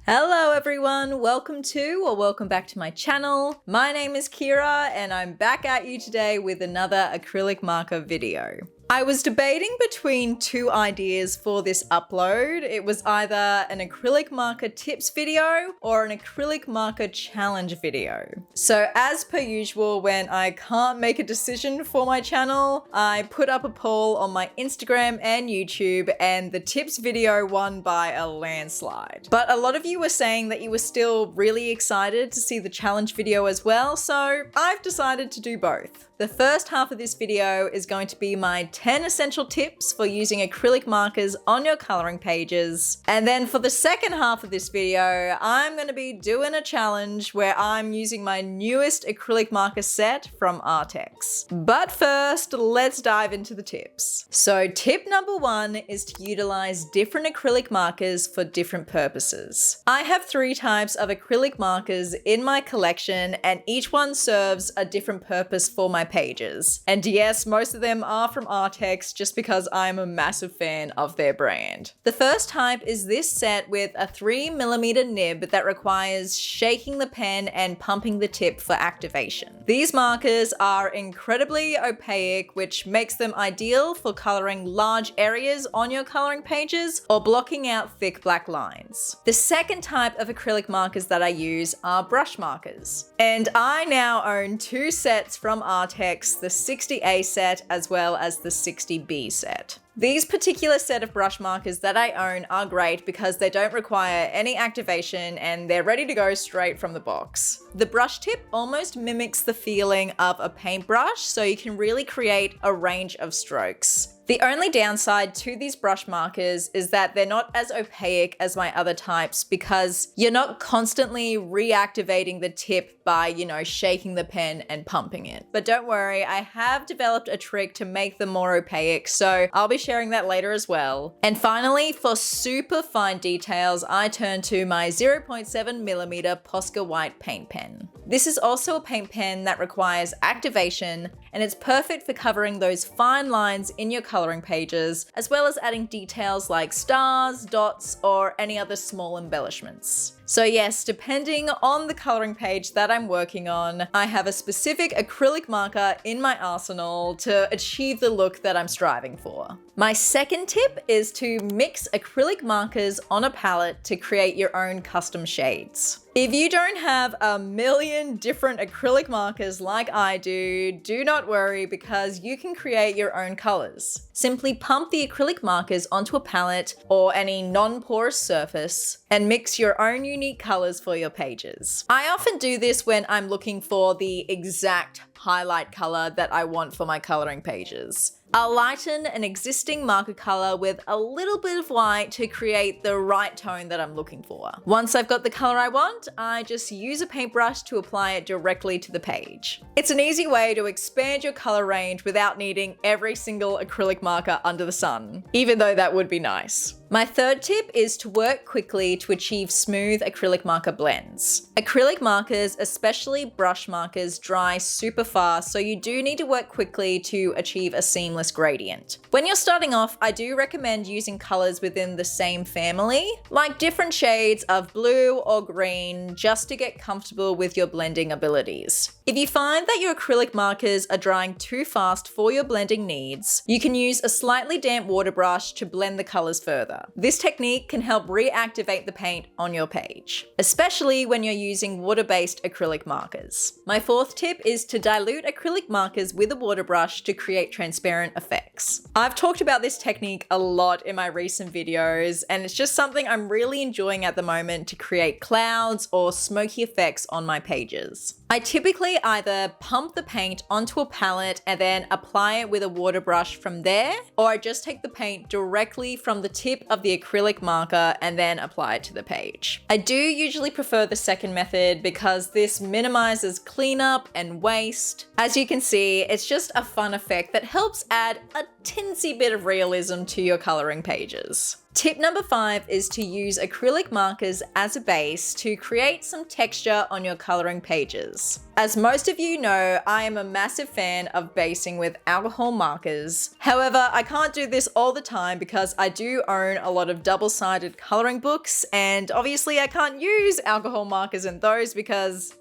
Hello everyone, welcome back to my channel. My name is Kira and I'm back at you today with another acrylic marker video. I was debating between two ideas for this upload. It was either an acrylic marker tips video or an acrylic marker challenge video. So as per usual, when I can't make a decision for my channel, I put up a poll on my Instagram and YouTube, and the tips video won by a landslide. But a lot of you were saying that you were still really excited to see the challenge video as well, so I've decided to do both. The first half of this video is going to be my 10 essential tips for using acrylic markers on your coloring pages. And then for the second half of this video, I'm going to be doing a challenge where I'm using my newest acrylic marker set from Arrtx. But first, let's dive into the tips. So tip number one is to utilize different acrylic markers for different purposes. I have 3 types of acrylic markers in my collection, and each one serves a different purpose for my pages. And yes, most of them are from Arrtx just because I'm a massive fan of their brand. The first type is this set with a 3mm nib that requires shaking the pen and pumping the tip for activation. These markers are incredibly opaque, which makes them ideal for coloring large areas on your coloring pages or blocking out thick black lines. The second type of acrylic markers that I use are brush markers. And I now own 2 sets from Arrtx, the 60A set as well as the 60B set. These particular set of brush markers that I own are great because they don't require any activation and they're ready to go straight from the box. The brush tip almost mimics the feeling of a paintbrush, so you can really create a range of strokes. The only downside to these brush markers is that they're not as opaque as my other types because you're not constantly reactivating the tip by, shaking the pen and pumping it. But don't worry, I have developed a trick to make them more opaque, so I'll be sharing that later as well. And finally, for super fine details, I turn to my 0.7mm Posca White paint pen. This is also a paint pen that requires activation, and it's perfect for covering those fine lines in your coloring pages, as well as adding details like stars, dots, or any other small embellishments. So yes, depending on the coloring page that I'm working on, I have a specific acrylic marker in my arsenal to achieve the look that I'm striving for. My second tip is to mix acrylic markers on a palette to create your own custom shades. If you don't have a million different acrylic markers like I do, do not worry because you can create your own colors. Simply pump the acrylic markers onto a palette or any non-porous surface and mix your own unique colors for your pages. I often do this when I'm looking for the exact highlight color that I want for my coloring pages. I'll lighten an existing marker color with a little bit of white to create the right tone that I'm looking for. Once I've got the color I want, I just use a paintbrush to apply it directly to the page. It's an easy way to expand your color range without needing every single acrylic marker under the sun, even though that would be nice. My third tip is to work quickly to achieve smooth acrylic marker blends. Acrylic markers, especially brush markers, dry super fast, so you do need to work quickly to achieve a seamless gradient. When you're starting off, I do recommend using colors within the same family, like different shades of blue or green, just to get comfortable with your blending abilities. If you find that your acrylic markers are drying too fast for your blending needs, you can use a slightly damp water brush to blend the colors further. This technique can help reactivate the paint on your page, especially when you're using water-based acrylic markers. My fourth tip is to dilute acrylic markers with a water brush to create transparent effects. I've talked about this technique a lot in my recent videos, and it's just something I'm really enjoying at the moment to create clouds or smoky effects on my pages. I typically either pump the paint onto a palette and then apply it with a water brush from there, or I just take the paint directly from the tip of the acrylic marker and then apply it to the page. I do usually prefer the second method because this minimizes cleanup and waste. As you can see, it's just a fun effect that helps add a tinsy bit of realism to your coloring pages. Tip number 5 is to use acrylic markers as a base to create some texture on your coloring pages. As most of you know, I am a massive fan of basing with alcohol markers. However, I can't do this all the time because I do own a lot of double-sided coloring books, and obviously I can't use alcohol markers in those because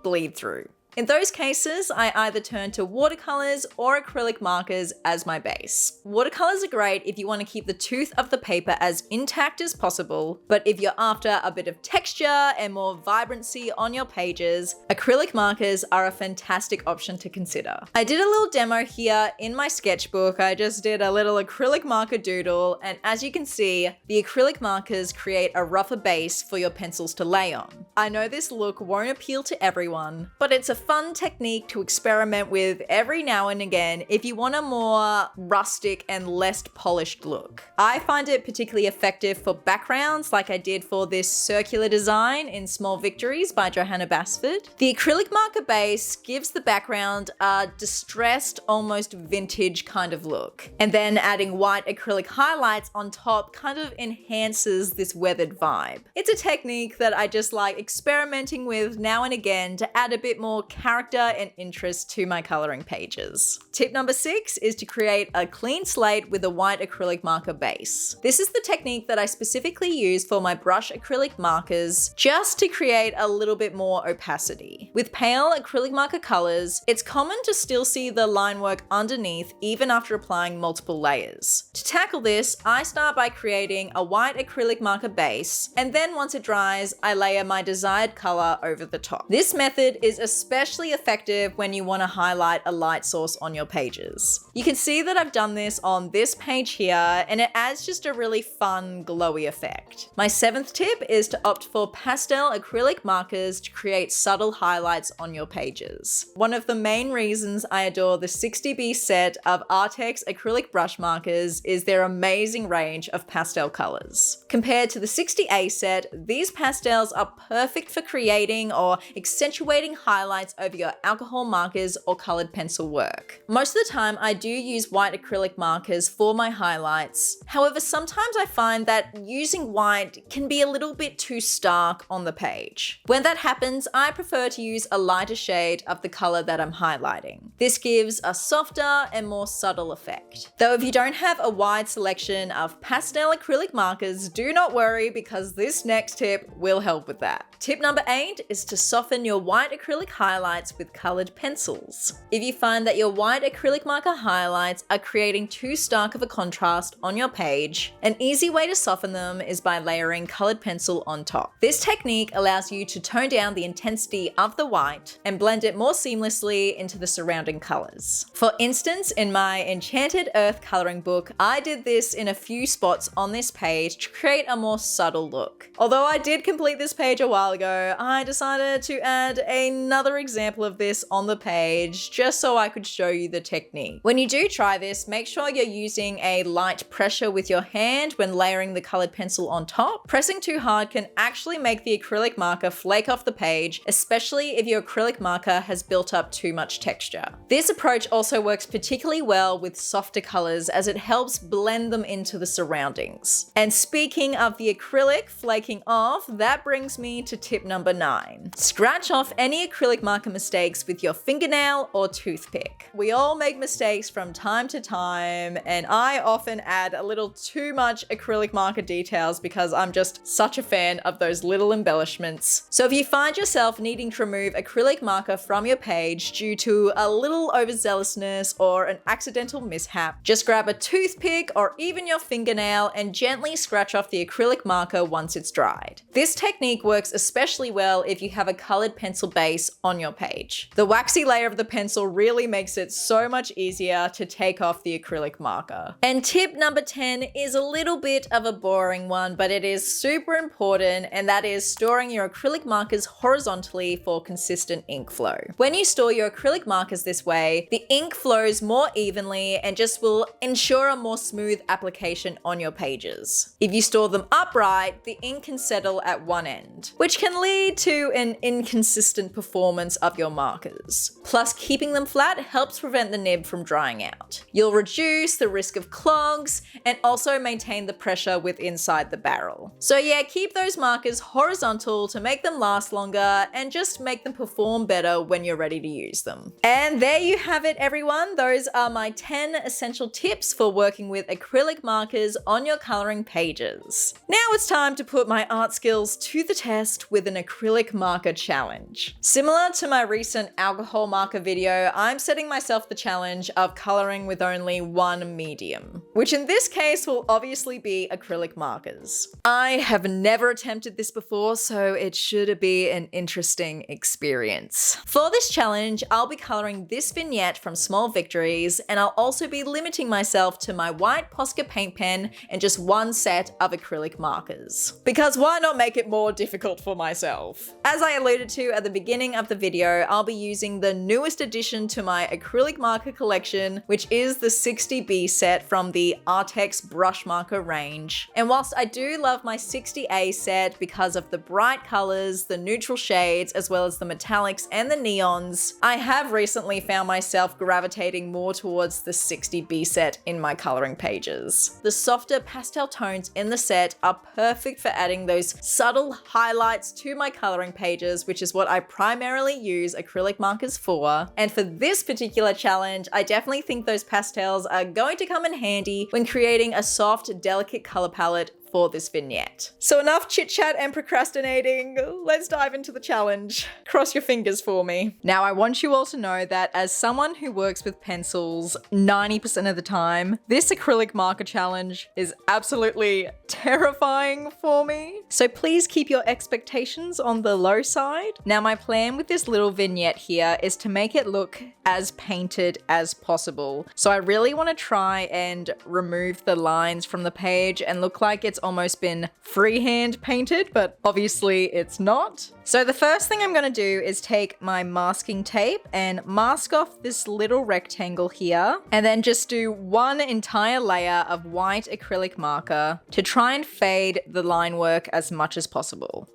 bleed through. In those cases, I either turn to watercolors or acrylic markers as my base. Watercolors are great if you want to keep the tooth of the paper as intact as possible, but if you're after a bit of texture and more vibrancy on your pages, acrylic markers are a fantastic option to consider. I did a little demo here in my sketchbook. I just did a little acrylic marker doodle, and as you can see, the acrylic markers create a rougher base for your pencils to lay on. I know this look won't appeal to everyone, but it's a fun technique to experiment with every now and again if you want a more rustic and less polished look. I find it particularly effective for backgrounds like I did for this circular design in Small Victories by Johanna Basford. The acrylic marker base gives the background a distressed, almost vintage kind of look. And then adding white acrylic highlights on top kind of enhances this weathered vibe. It's a technique that I just like experimenting with now and again to add a bit more character and interest to my coloring pages. Tip number 6 is to create a clean slate with a white acrylic marker base. This is the technique that I specifically use for my brush acrylic markers just to create a little bit more opacity. With pale acrylic marker colors, it's common to still see the line work underneath even after applying multiple layers. To tackle this, I start by creating a white acrylic marker base, and then once it dries, I layer my desired color over the top. This method is especially effective when you want to highlight a light source on your pages. You can see that I've done this on this page here, and it adds just a really fun glowy effect. My 7th tip is to opt for pastel acrylic markers to create subtle highlights on your pages. One of the main reasons I adore the 60B set of Arrtx acrylic brush markers is their amazing range of pastel colors. Compared to the 60A set, these pastels are perfect for creating or accentuating highlights over your alcohol markers or colored pencil work. Most of the time, I do use white acrylic markers for my highlights. However, sometimes I find that using white can be a little bit too stark on the page. When that happens, I prefer to use a lighter shade of the color that I'm highlighting. This gives a softer and more subtle effect. Though if you don't have a wide selection of pastel acrylic markers, do not worry because this next tip will help with that. Tip number 8 is to soften your white acrylic highlights with colored pencils. If you find that your white acrylic marker highlights are creating too stark of a contrast on your page, an easy way to soften them is by layering colored pencil on top. This technique allows you to tone down the intensity of the white and blend it more seamlessly into the surrounding colors. For instance, in my Enchanted Earth coloring book, I did this in a few spots on this page to create a more subtle look. Although I did complete this page a while ago, I decided to add another example of this on the page just so I could show you the technique. When you do try this, make sure you're using a light pressure with your hand when layering the colored pencil on top. Pressing too hard can actually make the acrylic marker flake off the page, especially if your acrylic marker has built up too much texture. This approach also works particularly well with softer colors as it helps blend them into the surroundings. And speaking of the acrylic flaking off, that brings me to tip number 9. Scratch off any acrylic marker mistakes with your fingernail or toothpick. We all make mistakes from time to time, and I often add a little too much acrylic marker details because I'm just such a fan of those little embellishments. So if you find yourself needing to remove acrylic marker from your page due to a little overzealousness or an accidental mishap, just grab a toothpick or even your fingernail and gently scratch off the acrylic marker once it's dried. This technique works especially well if you have a colored pencil base on your page. The waxy layer of the pencil really makes it so much easier to take off the acrylic marker. And tip number 10 is a little bit of a boring one, but it is super important, and that is storing your acrylic markers horizontally for consistent ink flow. When you store your acrylic markers this way, the ink flows more evenly and just will ensure a more smooth application on your pages. If you store them upright, the ink can settle at one end, which can lead to an inconsistent performance of your markers. Plus, keeping them flat helps prevent the nib from drying out. You'll reduce the risk of clogs and also maintain the pressure with inside the barrel. So yeah, keep those markers horizontal to make them last longer and just make them perform better when you're ready to use them. And there you have it, everyone. Those are my 10 essential tips for working with acrylic markers on your coloring pages. Now it's time to put my art skills to the test with an acrylic marker challenge. Similar to my recent alcohol marker video, I'm setting myself the challenge of coloring with only one medium, which in this case will obviously be acrylic markers. I have never attempted this before, so it should be an interesting experience. For this challenge, I'll be coloring this vignette from Small Victories, and I'll also be limiting myself to my white Posca paint pen and just one set of acrylic markers. Because why not make it more difficult for myself? As I alluded to at the beginning of the video, I'll be using the newest addition to my acrylic marker collection, which is the 60B set from the Arrtx brush marker range. And whilst I do love my 60A set because of the bright colors, the neutral shades, as well as the metallics and the neons, I have recently found myself gravitating more towards the 60B set in my coloring pages. The softer pastel tones in the set are perfect for adding those subtle highlights to my coloring pages, which is what I primarily use acrylic markers for. And for this particular challenge, I definitely think those pastels are going to come in handy when creating a soft, delicate color palette for this vignette. So enough chit chat and procrastinating, let's dive into the challenge. Cross your fingers for me. Now I want you all to know that as someone who works with pencils 90% of the time, this acrylic marker challenge is absolutely terrifying for me. So please keep your expectations on the low side. Now my plan with this little vignette here is to make it look as painted as possible. So I really want to try and remove the lines from the page and look like it's almost been freehand painted, but obviously it's not. So the first thing I'm going to do is take my masking tape and mask off this little rectangle here, and then just do one entire layer of white acrylic marker to try and fade the line work as much as possible.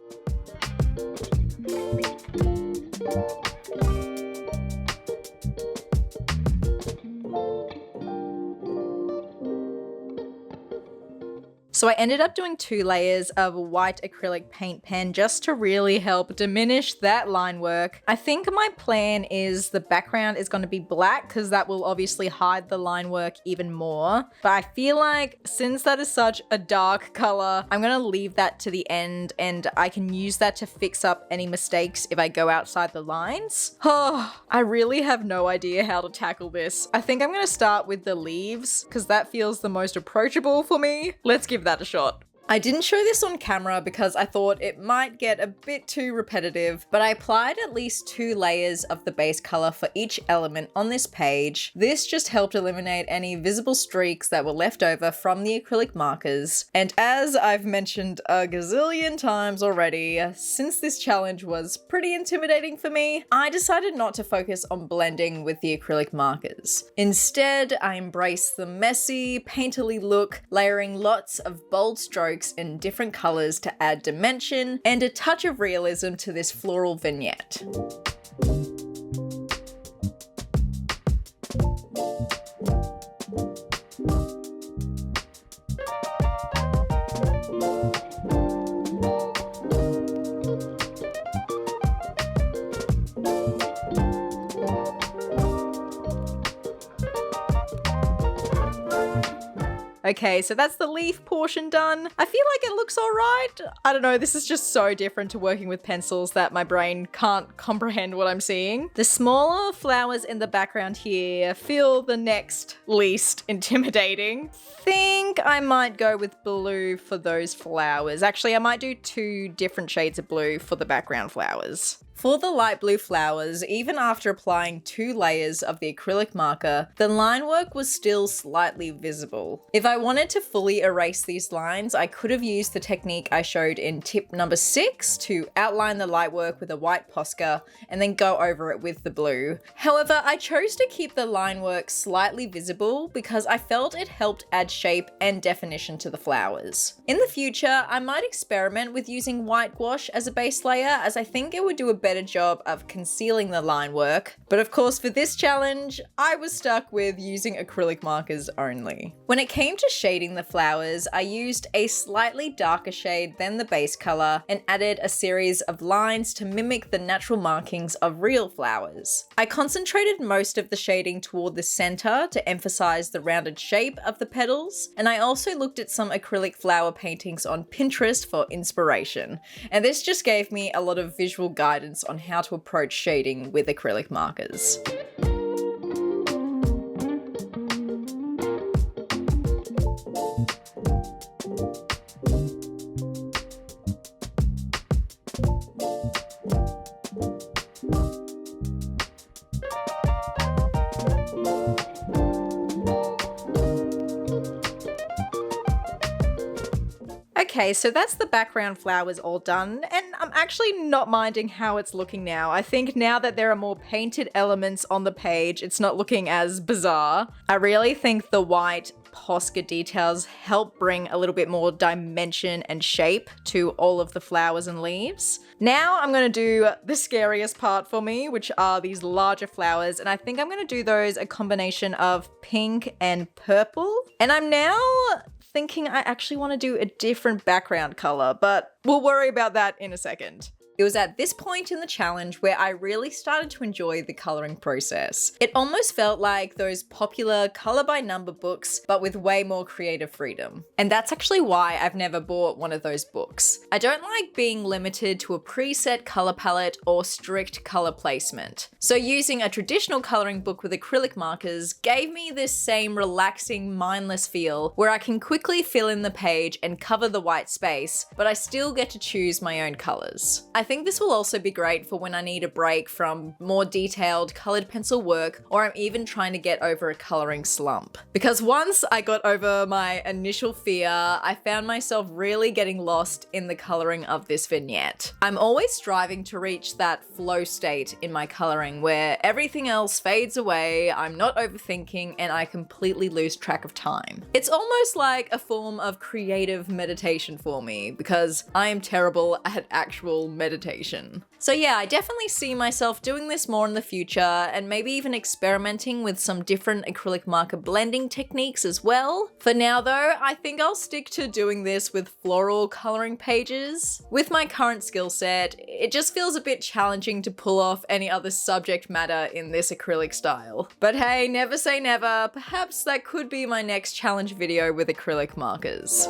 So I ended up doing 2 layers of white acrylic paint pen just to really help diminish that line work. I think my plan is the background is going to be black because that will obviously hide the line work even more. But I feel like since that is such a dark color, I'm going to leave that to the end and I can use that to fix up any mistakes if I go outside the lines. Oh, I really have no idea how to tackle this. I think I'm going to start with the leaves because that feels the most approachable for me. Let's give that a shot. I didn't show this on camera because I thought it might get a bit too repetitive, but I applied at least 2 layers of the base color for each element on this page. This just helped eliminate any visible streaks that were left over from the acrylic markers. And as I've mentioned a gazillion times already, since this challenge was pretty intimidating for me, I decided not to focus on blending with the acrylic markers. Instead, I embraced the messy, painterly look, layering lots of bold strokes in different colors to add dimension and a touch of realism to this floral vignette. Okay, so that's the leaf portion done. I feel like it looks all right. I don't know, this is just so different to working with pencils that my brain can't comprehend what I'm seeing. The smaller flowers in the background here feel the next least intimidating. Think I might go with blue for those flowers. Actually, I might do 2 different shades of blue for the background flowers. For the light blue flowers, even after applying 2 layers of the acrylic marker, the line work was still slightly visible. If I I wanted to fully erase these lines, I could have used the technique I showed in tip number 6 to outline the light work with a white Posca and then go over it with the blue. However, I chose to keep the line work slightly visible because I felt it helped add shape and definition to the flowers. In the future, I might experiment with using white gouache as a base layer, as I think it would do a better job of concealing the line work. But of course, for this challenge, I was stuck with using acrylic markers only. When it came to shading the flowers, I used a slightly darker shade than the base color and added a series of lines to mimic the natural markings of real flowers. I concentrated most of the shading toward the center to emphasize the rounded shape of the petals, and I also looked at some acrylic flower paintings on Pinterest for inspiration, and this just gave me a lot of visual guidance on how to approach shading with acrylic markers. Okay, so that's the background flowers all done, and I'm actually not minding how it's looking now. I think now that there are more painted elements on the page, it's not looking as bizarre. I really think the white Posca details help bring a little bit more dimension and shape to all of the flowers and leaves. Now I'm going to do the scariest part for me, which are these larger flowers, and I think I'm going to do those a combination of pink and purple. And I'm now thinking I actually want to do a different background color, but we'll worry about that in a second. It was at this point in the challenge where I really started to enjoy the coloring process. It almost felt like those popular color by number books, but with way more creative freedom. And that's actually why I've never bought one of those books. I don't like being limited to a preset color palette or strict color placement. So using a traditional coloring book with acrylic markers gave me this same relaxing, mindless feel where I can quickly fill in the page and cover the white space, but I still get to choose my own colors. I think this will also be great for when I need a break from more detailed colored pencil work, or I'm even trying to get over a coloring slump. Because once I got over my initial fear, I found myself really getting lost in the coloring of this vignette. I'm always striving to reach that flow state in my coloring where everything else fades away, I'm not overthinking, and I completely lose track of time. It's almost like a form of creative meditation for me because I am terrible at actual meditation. So yeah, I definitely see myself doing this more in the future and maybe even experimenting with some different acrylic marker blending techniques as well. For now though, I think I'll stick to doing this with floral coloring pages. With my current skill set, it just feels a bit challenging to pull off any other subject matter in this acrylic style. But hey, never say never, perhaps that could be my next challenge video with acrylic markers.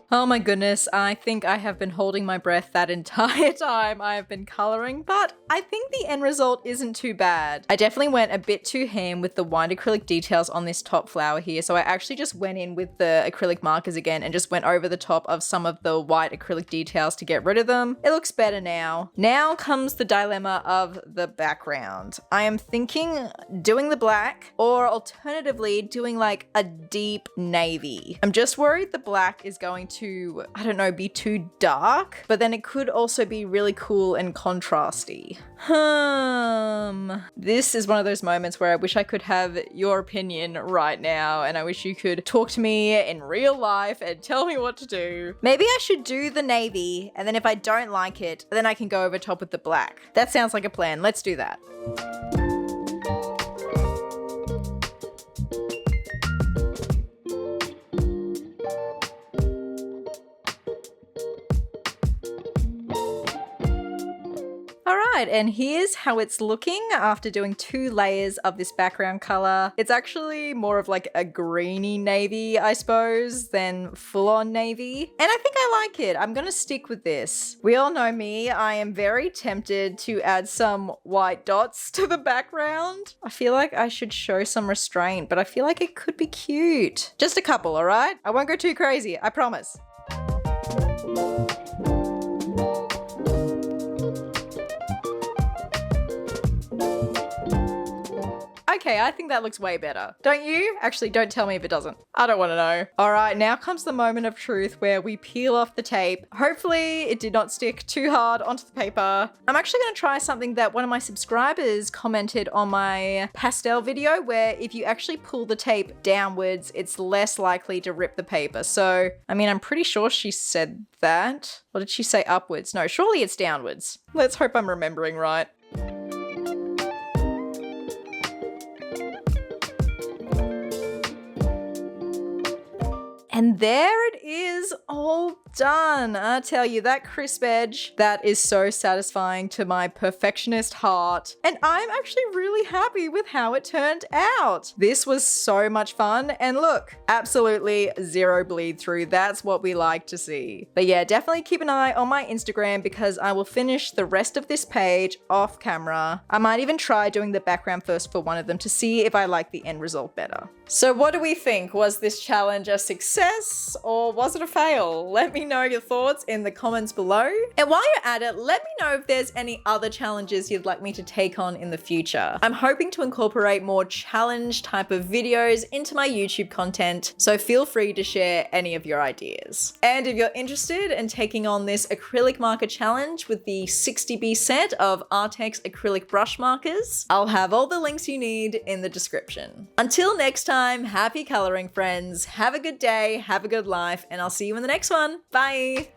Oh my goodness, I think I have been holding my breath that entire time I have been coloring, but I think the end result isn't too bad. I definitely went a bit too ham with the white acrylic details on this top flower here, so I actually just went in with the acrylic markers again and just went over the top of some of the white acrylic details to get rid of them. It looks better now. Now comes the dilemma of the background. I am thinking doing the black or alternatively doing like a deep navy. I'm just worried the black is going to, I don't know, be too dark, but then it could also be really cool and contrasty. This is one of those moments where I wish I could have your opinion right now, and I wish you could talk to me in real life and tell me what to do. Maybe I should do the navy, and then if I don't like it, then I can go over top with the black. That sounds like a plan. Let's do that. right, and here's how it's looking after doing 2 layers of this background color. It's actually more of like a greeny navy, I suppose, than full-on navy. And I think I like it. I'm gonna stick with this. We all know me. I am very tempted to add some white dots to the background. I feel like I should show some restraint, but I feel like it could be cute. Just a couple, all right? I won't go too crazy, I promise. Okay, I think that looks way better. Don't you? Actually, don't tell me if it doesn't. I don't want to know. All right, now comes the moment of truth where we peel off the tape. Hopefully it did not stick too hard onto the paper. I'm actually going to try something that one of my subscribers commented on my pastel video, where if you actually pull the tape downwards, it's less likely to rip the paper. So, I mean, I'm pretty sure she said that. Or did she say upwards? No, surely it's downwards. Let's hope I'm remembering right. And there it is, all done. I tell you, that crisp edge, that is so satisfying to my perfectionist heart. And I'm actually really happy with how it turned out. This was so much fun. And look, absolutely zero bleed through. That's what we like to see. But yeah, definitely keep an eye on my Instagram because I will finish the rest of this page off camera. I might even try doing the background first for one of them to see if I like the end result better. So what do we think? Was this challenge a success or was it a fail? Let me know your thoughts in the comments below. And while you're at it, let me know if there's any other challenges you'd like me to take on in the future. I'm hoping to incorporate more challenge type of videos into my YouTube content, so feel free to share any of your ideas. And if you're interested in taking on this acrylic marker challenge with the 60B set of Arrtx acrylic brush markers, I'll have all the links you need in the description. Until next time, happy coloring friends. Have a good day, have a good life, and I'll see you in the next one. Bye.